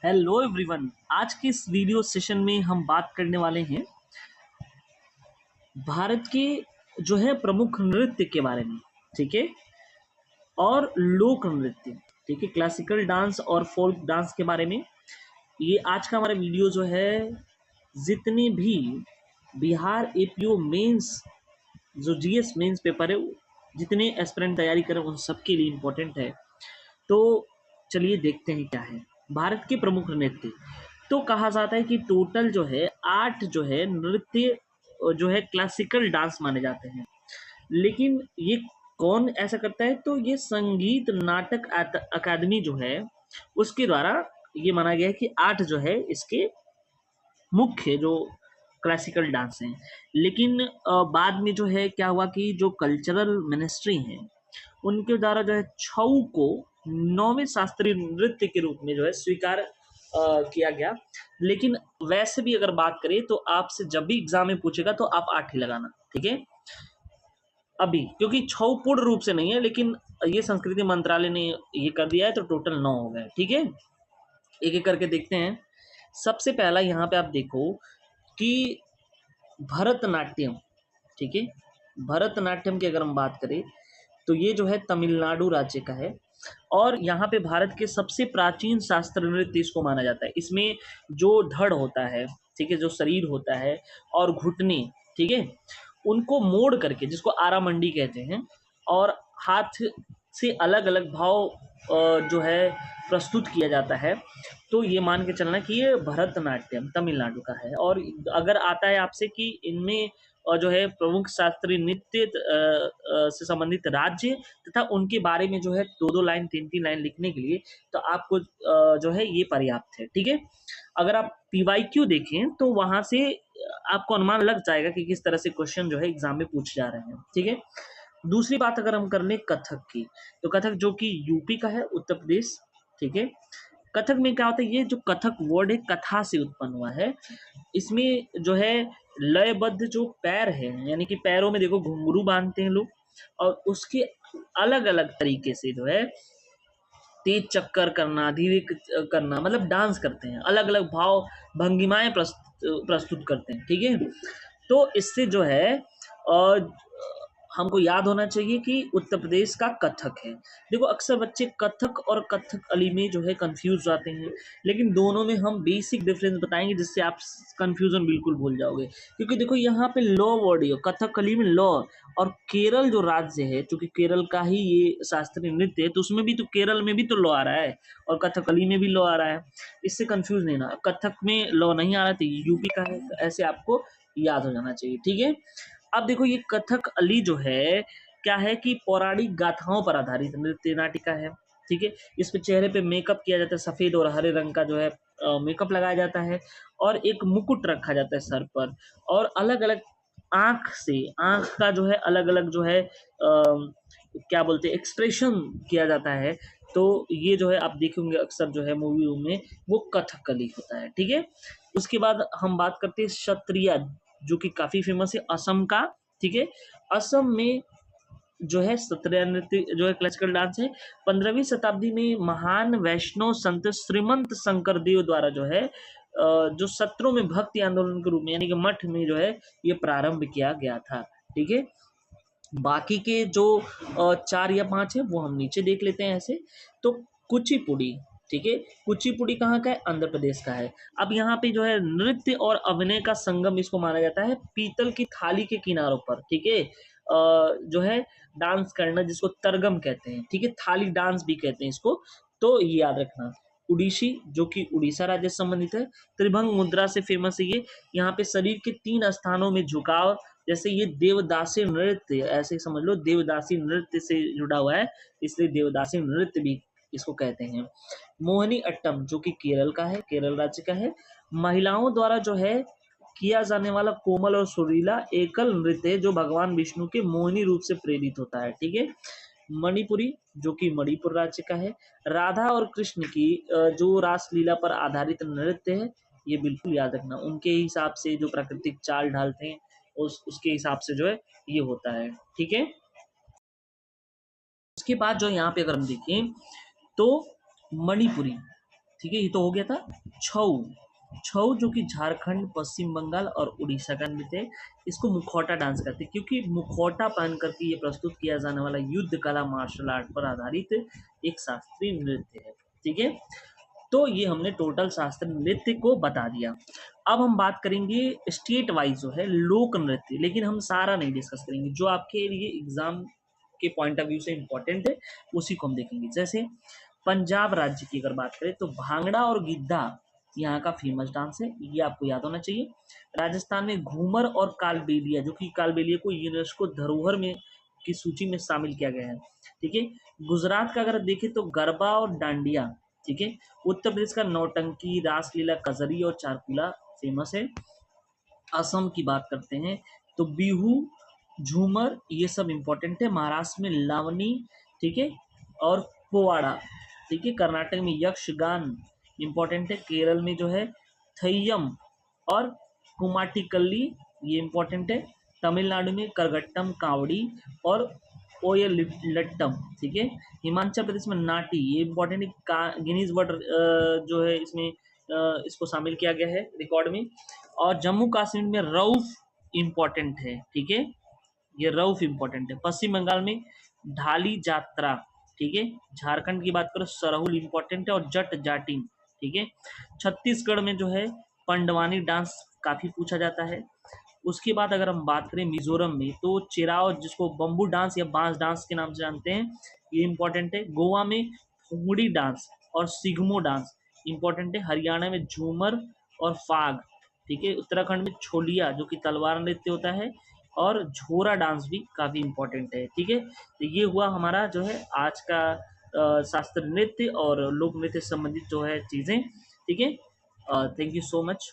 Hello everyone. आज के इस वीडियो सेशन में हम बात करने वाले हैं भारत के प्रमुख नृत्य के बारे में। ठीक है, और लोक नृत्य, ठीक है, क्लासिकल डांस और फोल्क डांस के बारे में। ये आज का हमारा वीडियो जितने भी बिहार एपीओ मेंस जो जीएस मेंस पेपर है, जितने एस्पिरेंट तैयारी करें उन सबके लिए इम्पोर्टेंट है। तो चलिए देखते हैं क्या है भारत के प्रमुख नृत्य। तो कहा जाता है कि टोटल 8 नृत्य क्लासिकल डांस माने जाते हैं। लेकिन ये कौन ऐसा करता है? तो ये संगीत नाटक अकादमी उसके द्वारा ये माना गया है कि 8 इसके मुख्य क्लासिकल डांस हैं। लेकिन बाद में क्या हुआ कि जो कल्चरल मिनिस्ट्री है उनके द्वारा छऊ को 9वें शास्त्रीय नृत्य के रूप में स्वीकार किया गया। लेकिन वैसे भी अगर बात करें तो आपसे जब भी एग्जाम में पूछेगा तो आप 8 ही लगाना, ठीक है। अभी क्योंकि छऊ पूर्ण रूप से नहीं है, लेकिन ये संस्कृति मंत्रालय ने ये कर दिया है तो टोटल 9 हो गए, ठीक है। एक एक करके देखते हैं। सबसे पहला यहाँ पे आप देखो कि भरतनाट्यम, ठीक है। भरतनाट्यम की अगर हम बात करें तो ये तमिलनाडु राज्य का है, और यहाँ पे भारत के सबसे प्राचीन शास्त्र नृत्य इसको माना जाता है। इसमें जो धड़ होता है, ठीक है, जो शरीर होता है और घुटने, ठीक है, उनको मोड़ करके, जिसको आरा मंडी कहते हैं, और हाथ से अलग अलग भाव प्रस्तुत किया जाता है। तो ये मान के चलना कि ये भरतनाट्यम तमिलनाडु का है। और अगर आता है आपसे कि इनमें प्रमुख शास्त्रीय नृत्य से संबंधित राज्य तथा उनके बारे में दो दो लाइन तीन तीन लाइन लिखने के लिए, तो आपको ये पर्याप्त है, ठीक है। अगर आप पीवाईक्यू देखें तो वहां से आपको अनुमान लग जाएगा कि किस तरह से क्वेश्चन एग्जाम में पूछे जा रहे हैं, ठीक है। दूसरी बात अगर हम कर लें कथक की, तो कथक जो कि यूपी का है, उत्तर प्रदेश, ठीक है। कथक में क्या होता है? ये जो कथक वर्ड है कथा से उत्पन्न हुआ है। इसमें लयबद्ध जो पैर है, यानी कि पैरों में देखो घुंघरू बांधते हैं लोग, और उसके अलग अलग तरीके से तेज चक्कर करना, धीरे करना, मतलब डांस करते हैं, अलग अलग भाव भंगिमाएं प्रस्तुत करते हैं, ठीक है। तो इससे हमको याद होना चाहिए कि उत्तर प्रदेश का कथक है। देखो अक्सर बच्चे कथक और कथकली में कंफ्यूज जाते हैं, लेकिन दोनों में हम बेसिक डिफरेंस बताएंगे जिससे आप कंफ्यूजन बिल्कुल भूल जाओगे। क्योंकि देखो यहाँ पे लॉ वर्ड है, कथकली में लॉ, और केरल जो राज्य है, क्योंकि केरल का ही ये शास्त्रीय नृत्य है, तो उसमें भी तो केरल में भी तो लॉ आ रहा है और कथकली में भी लॉ आ रहा है। इससे कंफ्यूज नहीं ना, कथक में लॉ नहीं आ रहा तो यूपी का है, ऐसे आपको याद हो जाना चाहिए, ठीक है। अब देखो ये कथकली क्या है कि पौराणिक गाथाओं पर आधारित नृत्य नाटिका है, ठीक है। इस पे चेहरे पे मेकअप किया जाता है, सफेद और हरे रंग का मेकअप लगाया जाता है, और एक मुकुट रखा जाता है सर पर, और अलग अलग आंख का अलग अलग क्या बोलते हैं, एक्सप्रेशन किया जाता है। तो ये आप देखेंगे अक्सर मूवी में वो कथकली होता है, ठीक है। उसके बाद हम बात करते हैं क्षत्रिय, जो कि काफी फेमस है, असम का, ठीक है। असम में सत्रिया नृत्य क्लासिकल डांस है। 15वीं शताब्दी में महान वैष्णव संत श्रीमंत शंकर देव द्वारा जो सत्रों में भक्ति आंदोलन के रूप में, यानी कि मठ में ये प्रारंभ किया गया था, ठीक है। बाकी के जो 4 या 5 है वो हम नीचे देख लेते हैं ऐसे। तो कुचिपुड़ी, ठीक है, कुचिपुड़ी कहाँ का है? आंध्र प्रदेश का है। अब यहाँ पे नृत्य और अभिनय का संगम इसको माना जाता है, पीतल की थाली के किनारों पर, ठीक है। डांस करना जिसको तरगम कहते हैं, ठीक है, थाली डांस भी कहते हैं इसको, तो ये याद रखना। उड़ीसी, जो कि उड़ीसा राज्य से संबंधित है, त्रिभंग मुद्रा से फेमस है ये। यहाँ पे शरीर के 3 स्थानों में झुकाव, जैसे ये देवदासी नृत्य, ऐसे समझ लो देवदासी नृत्य से जुड़ा हुआ है, इसलिए देवदासी नृत्य भी इसको कहते हैं। मोहिनी अट्टम, जो कि केरल का है, केरल राज्य का है, महिलाओं द्वारा किया जाने वाला कोमल और सुरीला एकल नृत्य जो भगवान विष्णु के मोहिनी रूप से प्रेरित होता है, ठीक है। मणिपुरी, जो कि मणिपुर राज्य का है, राधा और कृष्ण की जो रासलीला पर आधारित नृत्य है, ये बिल्कुल याद रखना। उनके हिसाब से जो प्राकृतिक चाल ढालते हैं उसके हिसाब से ये होता है, ठीक है। उसके बाद यहाँ पे अगर हम देखें तो मणिपुरी, ठीक है, ये तो हो गया था छऊ। छऊ जो कि झारखंड, पश्चिम बंगाल और उड़ीसा का नृत्य है। इसको मुखौटा डांस कहते हैं, क्योंकि मुखौटा पहन करके ये प्रस्तुत किया जाने वाला युद्ध कला मार्शल आर्ट पर आधारित एक शास्त्रीय नृत्य है। ठीक है, तो ये हमने टोटल शास्त्रीय नृत्य को बता दिया। अब हम बात करेंगे स्टेट वाइज जो है लोक नृत्य, लेकिन हम सारा नहीं डिस्कस करेंगे, जो आपके लिए एग्जाम के पॉइंट ऑफ व्यू से इम्पोर्टेंट है उसी को हम देखेंगे। जैसे पंजाब राज्य की अगर बात करें तो भांगड़ा और गिद्धा यहाँ का फेमस डांस है, ये आपको याद होना चाहिए। राजस्थान में घूमर और कालबेलिया, जो कि कालबेलिया को यूनेस्को धरोहर में की सूची में शामिल किया गया है। ठीक है, गुजरात का अगर देखें तो गरबा और डांडिया। ठीक है, उत्तर प्रदेश का नौटंकी, रासलीला, कजरी और चारकुला फेमस है। असम की बात करते हैं तो बिहू, झूमर, ये सब इम्पोर्टेंट है। महाराष्ट्र में लावनी, ठीक है, और पोवाड़ा। ठीक है, कर्नाटक में यक्षगान इम्पोर्टेंट है। केरल में जो है थैयम और कुमाटिकल्ली, ये इम्पोर्टेंट है। तमिलनाडु में करगट्टम, कावड़ी और ओयलिट्टम। ठीक है, हिमाचल प्रदेश में नाटी, ये इम्पोर्टेंट है। गिनीज वर्ल्ड जो है इसमें इसको शामिल किया गया है रिकॉर्ड में। और जम्मू कश्मीर में रऊफ इम्पोर्टेंट है। ठीक है, ये रऊफ इम्पोर्टेंट है। पश्चिम बंगाल में ढाली जात्रा। ठीक है, झारखंड की बात करो सरहुल इम्पोर्टेंट है और जट जाटिन। ठीक है, छत्तीसगढ़ में जो है पंडवानी डांस काफी पूछा जाता है। उसके बाद अगर हम बात करें मिजोरम में तो चिराओ, जिसको बम्बू डांस या बांस डांस के नाम से जानते हैं, ये इम्पोर्टेंट है। गोवा में फुंगड़ी डांस और सिग्मो डांस इम्पोर्टेंट है। हरियाणा में झूमर और फाग। ठीक है, उत्तराखंड में छोलिया जो कि तलवार नृत्य होता है, और झोरा डांस भी काफी इम्पोर्टेंट है। ठीक है, तो ये हुआ हमारा जो है आज का शास्त्रीय नृत्य और लोक नृत्य से संबंधित जो है चीजें। ठीक है, थैंक यू सो मच।